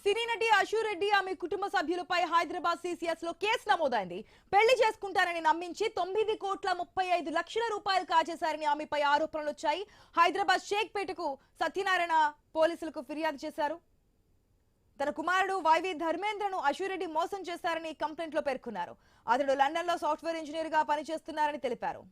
సినీ నటి అశు రెడ్డి ఆమె కుటుంబ సభ్యులపై హైదరాబాద్ సిసిఎస్ లో కేసు నమోదైంది. పెళ్లి చేసుకుంటారని నమ్మించి 9,35,00,000 రూపాయలు కాజేశారని ఆమెపై ఆరోపణలు వచ్చాయి. హైదరాబాద్ షేక్పేటకు సత్యనారాయణ పోలీసులకు ఫిర్యాదు చేశారు. తన కుమారుడు వైవి ధర్మేంద్రను అశు రెడ్డి మోసం చేశారని కంప్లైంట్ లో పేర్కొన్నారు. అతడు లండన్ లో సాఫ్ట్వేర్ ఇంజనీర్ గా పనిచేస్తున్నారని తెలిపారు.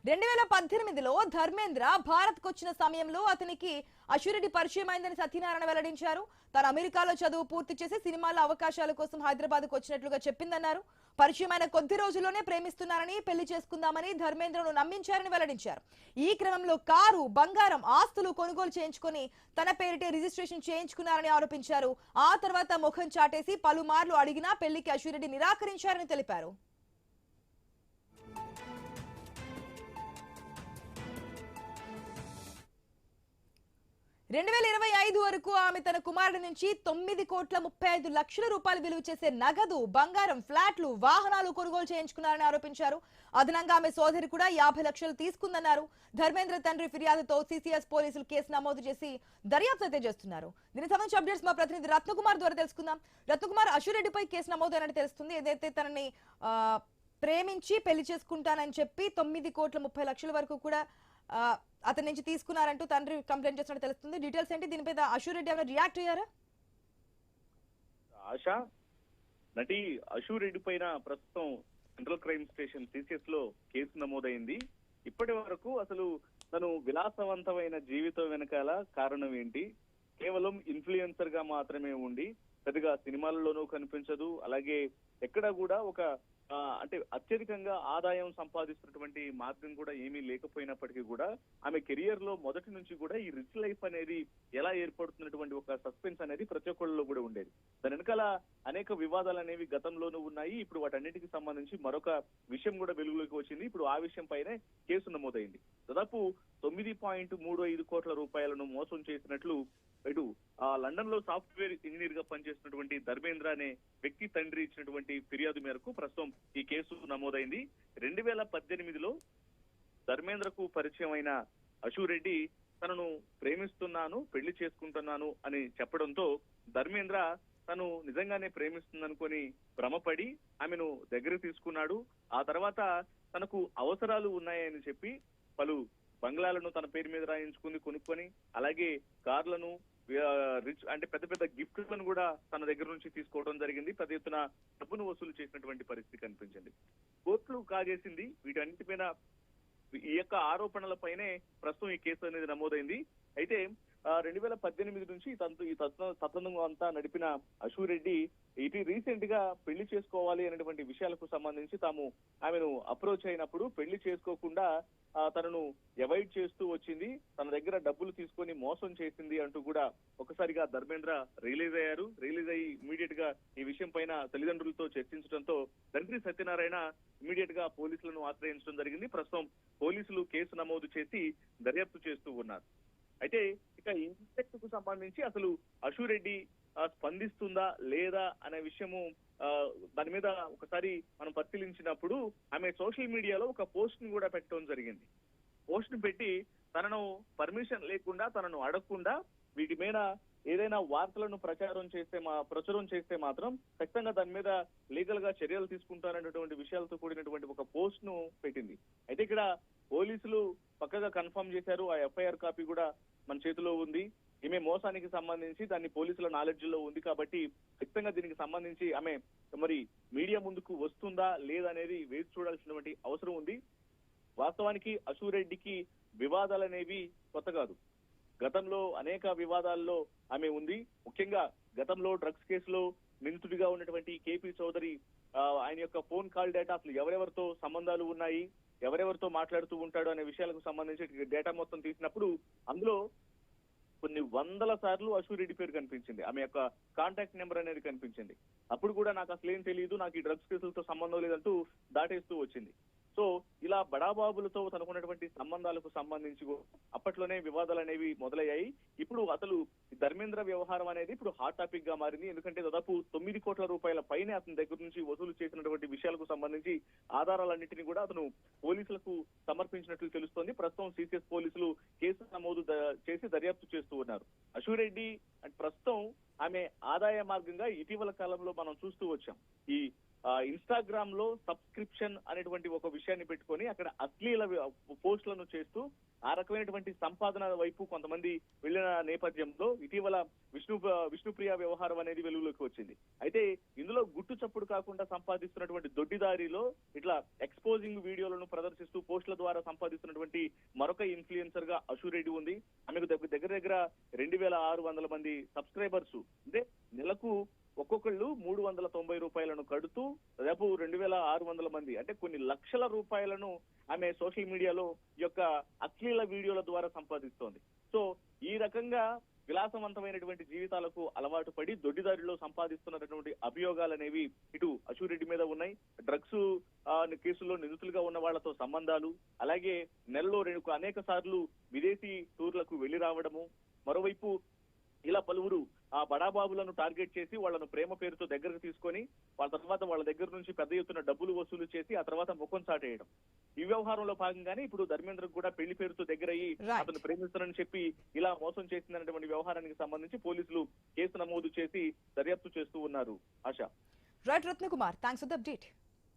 2018లో ధర్మేంద్ర భారత్ కొచ్చిన సమయంలో అతనికి అశు రెడ్డి పరిచయమైందని సత్యనారాయణ వెల్లడించారు. తాను అమెరికాలో చదువు పూర్తి చేసి సినిమాల అవకాశాల కోసం హైదరాబాద్ కు వచ్చినట్లుగా చెప్పిందన్నారు. పరిచయమైన కొద్ది రోజుల్లోనే ప్రేమిస్తున్నారని, పెళ్లి చేసుకుందామని ధర్మేంద్రను నమ్మించారని వెల్లడించారు. ఈ క్రమంలో కారు, బంగారం, ఆస్తులు కొనుగోలు చేయించుకొని తన పేరిటే రిజిస్ట్రేషన్ చేయించుకున్నారని ఆరోపించారు. ఆ తర్వాత ముఖం చాటేసి పలుమార్లు అడిగినా పెళ్లికి అశు రెడ్డి నిరాకరించారని తెలిపారు. 2025 వరకు ఆమె తన కుమారుడి నుంచి 9,35,00,000 రూపాయలు విలువ చేసే నగదు, బంగారం, ఫ్లాట్లు, వాహనాలు కొనుగోలు చేయించుకున్నారని ఆరోపించారు. అదనంగా ఆమె సోదరి కూడా 50 లక్షలు తీసుకుందన్నారు. ధర్మేంద్ర తండ్రి ఫిర్యాదుతో సిసిఎస్ పోలీసులు కేసు నమోదు చేసి దర్యాప్తు అయితే చేస్తున్నారు. దీనికి సంబంధించి అప్డేట్స్ మా ప్రతినిధి రత్నకుమార్ ద్వారా తెలుసుకుందాం. రత్నకుమార్, అశు రెడ్డిపై కేసు నమోదు అయినట్టు తెలుస్తుంది. ఏదైతే తనని ప్రేమించి పెళ్లి చేసుకుంటానని చెప్పి 9,30,00,000 వరకు కూడా అతని నుంచి తీసుకున్నారంటూ తండ్రి కంప్లైంట్ చేస్తున్నట్టు తెలుస్తుంది. డీటెయిల్స్ ఏంటి? దీనిపై అశు రెడ్డి ఏమైనా రియాక్ట్ అయ్యారా? ఆశా, నటి అశు రెడ్డి పైన ప్రస్తుతం సెంట్రల్ క్రైమ్ స్టేషన్ సిసిఎస్ లో కేసు నమోదైంది. ఇప్పటి వరకు అసలు తను విలాసవంతమైన జీవితం వెనకాల కారణం ఏంటి? కేవలం ఇన్ఫ్లుయెన్సర్ గా మాత్రమే ఉండి పెద్దగా సినిమాలలోనూ కనిపించదు. అలాగే ఎక్కడ కూడా ఒక అంటే అత్యధికంగా ఆదాయం సంపాదిస్తున్నటువంటి మార్గం కూడా ఏమీ లేకపోయినప్పటికీ కూడా ఆమె కెరియర్ లో మొదటి నుంచి కూడా ఈ రిచ్ లైఫ్ అనేది ఎలా ఏర్పడుతున్నటువంటి ఒక సస్పెన్స్ అనేది ప్రతి ఒక్కళ్ళలో కూడా ఉండేది. దాని వెనకాల అనేక వివాదాలు అనేవి గతంలోనూ ఉన్నాయి. ఇప్పుడు వాటన్నిటికి సంబంధించి మరొక విషయం కూడా వెలుగులోకి వచ్చింది. ఇప్పుడు ఆ విషయం పైనే కేసు నమోదైంది. దాదాపు 9.35 కోట్ల రూపాయలను మోసం చేసినట్లు ఇటు లండన్ లో సాఫ్ట్వేర్ ఇంజనీర్ గా పనిచేస్తున్నటువంటి ధర్మేంద్ర అనే వ్యక్తి తండ్రి ఇచ్చినటువంటి ఫిర్యాదు మేరకు ప్రస్తుతం ఈ కేసు నమోదైంది. 2018లో ధర్మేంద్రకు పరిచయం అయిన అశు రెడ్డి తనను ప్రేమిస్తున్నాను, పెళ్లి చేసుకుంటున్నాను అని చెప్పడంతో ధర్మేంద్ర తను నిజంగానే ప్రేమిస్తుందనుకొని భ్రమపడి ఆమెను దగ్గర తీసుకున్నాడు. ఆ తర్వాత తనకు అవసరాలు ఉన్నాయని చెప్పి పలు బంగ్లాలను తన పేరు మీద కొనుక్కొని అలాగే కార్లను, రిచ్ అంటే పెద్ద పెద్ద గిఫ్ట్లను కూడా తన దగ్గర నుంచి తీసుకోవడం జరిగింది. పెద్ద ఎత్తున డబ్బును వసూలు చేసినటువంటి పరిస్థితి కనిపించింది. కోర్టులు కాజేసింది. వీటన్నిటిపైన ఈ యొక్క ఆరోపణలపైనే ప్రస్తుతం ఈ కేసు అనేది నమోదైంది. అయితే 2018 నుంచి ఈ తతంగం అంతా నడిపిన అశు రెడ్డి ఇటు రీసెంట్ గా పెళ్లి చేసుకోవాలి అనేటువంటి విషయాలకు సంబంధించి తాము ఆమెను అప్రోచ్ అయినప్పుడు పెళ్లి చేసుకోకుండా తనను అవాయిడ్ చేస్తూ వచ్చింది, తన దగ్గర డబ్బులు తీసుకొని మోసం చేసింది అంటూ కూడా ఒకసారిగా ధర్మేంద్ర రిలీజ్ అయ్యారు. రిలీజ్ అయ్యి ఇమీడియట్ గా ఈ విషయం పైన తల్లిదండ్రులతో చర్చించడంతో తండ్రి సత్యనారాయణ ఇమీడియట్ గా పోలీసులను ఆశ్రయించడం జరిగింది. ప్రస్తుతం పోలీసులు కేసు నమోదు చేసి దర్యాప్తు చేస్తూ ఉన్నారు. అయితే ఇక ఇంటెక్ట్ కు సంబంధించి అసలు అశు రెడ్డి స్పందిస్తుందా లేదా అనే విషయము దాని మీద ఒకసారి మనం పరిశీలించినప్పుడు ఆమె సోషల్ మీడియాలో ఒక పోస్ట్ ని కూడా పెట్టడం జరిగింది. పోస్ట్ ని పెట్టి తనను పర్మిషన్ లేకుండా, తనను అడగకుండా వీటి మీద ఏదైనా వార్తలను ప్రచురం చేస్తే మాత్రం ఖచ్చితంగా దాని మీద లీగల్ గా చర్యలు తీసుకుంటారనేటువంటి విషయాలతో కూడినటువంటి ఒక పోస్ట్ ను పెట్టింది. అయితే ఇక్కడ పోలీసులు పక్కగా కన్ఫర్మ్ చేశారు. ఆ ఎఫ్ఐఆర్ కాపీ కూడా మన చేతిలో ఉంది. ఈమె మోసానికి సంబంధించి దాన్ని పోలీసుల నాలెడ్జ్ లో ఉంది కాబట్టి ఖచ్చితంగా దీనికి సంబంధించి ఆమె మరి మీడియా ముందుకు వస్తుందా లేదనేది వేచి చూడాల్సినటువంటి అవసరం ఉంది. వాస్తవానికి అశు రెడ్డికి వివాదాలు అనేవి కొత్త కాదు. గతంలో అనేక వివాదాల్లో ఆమె ఉంది. ముఖ్యంగా గతంలో డ్రగ్స్ కేసులో నిందితుడిగా ఉన్నటువంటి కేపీ చౌదరి ఆయన యొక్క ఫోన్ కాల్ డేటా అసలు ఎవరెవరితో సంబంధాలు ఉన్నాయి, ఎవరెవరితో మాట్లాడుతూ ఉంటాడు అనే విషయాలకు సంబంధించి డేటా మొత్తం తీసినప్పుడు అందులో కొన్ని వందల సార్లు అశు రెడ్డి పేరు కనిపించింది. ఆమె యొక్క కాంటాక్ట్ నెంబర్ అనేది కనిపించింది. అప్పుడు కూడా నాకు అసలు ఏం తెలియదు, నాకు ఈ డ్రగ్స్ కేసులతో సంబంధం లేదంటూ దాటేస్తూ వచ్చింది. సో సో ఇలా బడాబాబులతో తనకున్నటువంటి సంబంధాలకు సంబంధించి అప్పట్లోనే వివాదాలు అనేవి మొదలయ్యాయి. ఇప్పుడు అసలు ధర్మేంద్ర వ్యవహారం అనేది ఇప్పుడు హాట్ టాపిక్ గా మారింది. ఎందుకంటే దాదాపు 9 కోట్ల రూపాయల పైనే అతని దగ్గర నుంచి వసూలు చేసినటువంటి విషయాలకు సంబంధించి ఆధారాలన్నింటినీ కూడా అతను పోలీసులకు సమర్పించినట్లు తెలుస్తోంది. ప్రస్తుతం సిసిఎస్ పోలీసులు కేసు నమోదు చేసి దర్యాప్తు చేస్తూ ఉన్నారు. అశురెడ్డి ప్రస్తుతం ఆమె ఆదాయ మార్గంగా ఇటీవల కాలంలో మనం చూస్తూ వచ్చాం. ఈ ఇన్స్టాగ్రామ్ లో సబ్స్క్రిప్షన్ అనేటువంటి ఒక విషయాన్ని పెట్టుకొని అక్కడ అశ్లీల పోస్టులను చేస్తూ ఆ రకమైనటువంటి సంపాదన వైపు కొంతమంది వెళ్లిన నేపథ్యంలో ఇటీవల విష్ణుప్రియ వ్యవహారం అనేది వెలుగులోకి వచ్చింది. అయితే ఇందులో గుట్టు చప్పుడు కాకుండా సంపాదిస్తున్నటువంటి దొడ్డిదారిలో ఇట్లా ఎక్స్పోజింగ్ వీడియోలను ప్రదర్శిస్తూ పోస్టుల ద్వారా సంపాదిస్తున్నటువంటి మరొక ఇన్ఫ్లుయెన్సర్ గా అశురెడ్డి ఉంది. ఆమెకు దగ్గర 2600 మంది సబ్స్క్రైబర్స్, అంటే నెలకు ఒక్కొక్కళ్ళు 390 రూపాయలను కడుతూ దాదాపు 2600 మంది, అంటే కొన్ని లక్షల రూపాయలను ఆమె సోషల్ మీడియాలో ఈ యొక్క అశ్లీల వీడియోల ద్వారా సంపాదిస్తోంది. సో ఈ రకంగా విలాసవంతమైనటువంటి జీవితాలకు అలవాటు పడి దొడ్డిదారిలో సంపాదిస్తున్నటువంటి అభియోగాలు అనేవి ఇటు అశురెడ్డి మీద ఉన్నాయి. డ్రగ్స్ కేసుల్లో నిందితులుగా ఉన్న వాళ్లతో సంబంధాలు, అలాగే నెలలో అనేక సార్లు విదేశీ టూర్లకు వెళ్లి రావడము, మరోవైపు ఇలా పలువురు ఆ బడాబాబులను టార్గెట్ చేసి వాళ్ళను ప్రేమ పేరుతో దగ్గరకు తీసుకొని వాళ్ళ తర్వాత వాళ్ళ దగ్గర నుంచి పెద్ద ఎత్తున డబ్బులు వసూలు చేసి ఆ తర్వాత ముఖం చాటేయడం. ఈ వ్యవహారంలో భాగంగానే ఇప్పుడు ధర్మేంద్ర కూడా పెళ్లి పేరుతో దగ్గరయ్యి అతను ప్రేమిస్తానని చెప్పి ఇలా మోసం చేసిందనేటువంటి వ్యవహారానికి సంబంధించి పోలీసులు కేసు నమోదు చేసి దర్యాప్తు చేస్తూ ఉన్నారు. ఆశ. Right Ratnakumar, thanks for the update.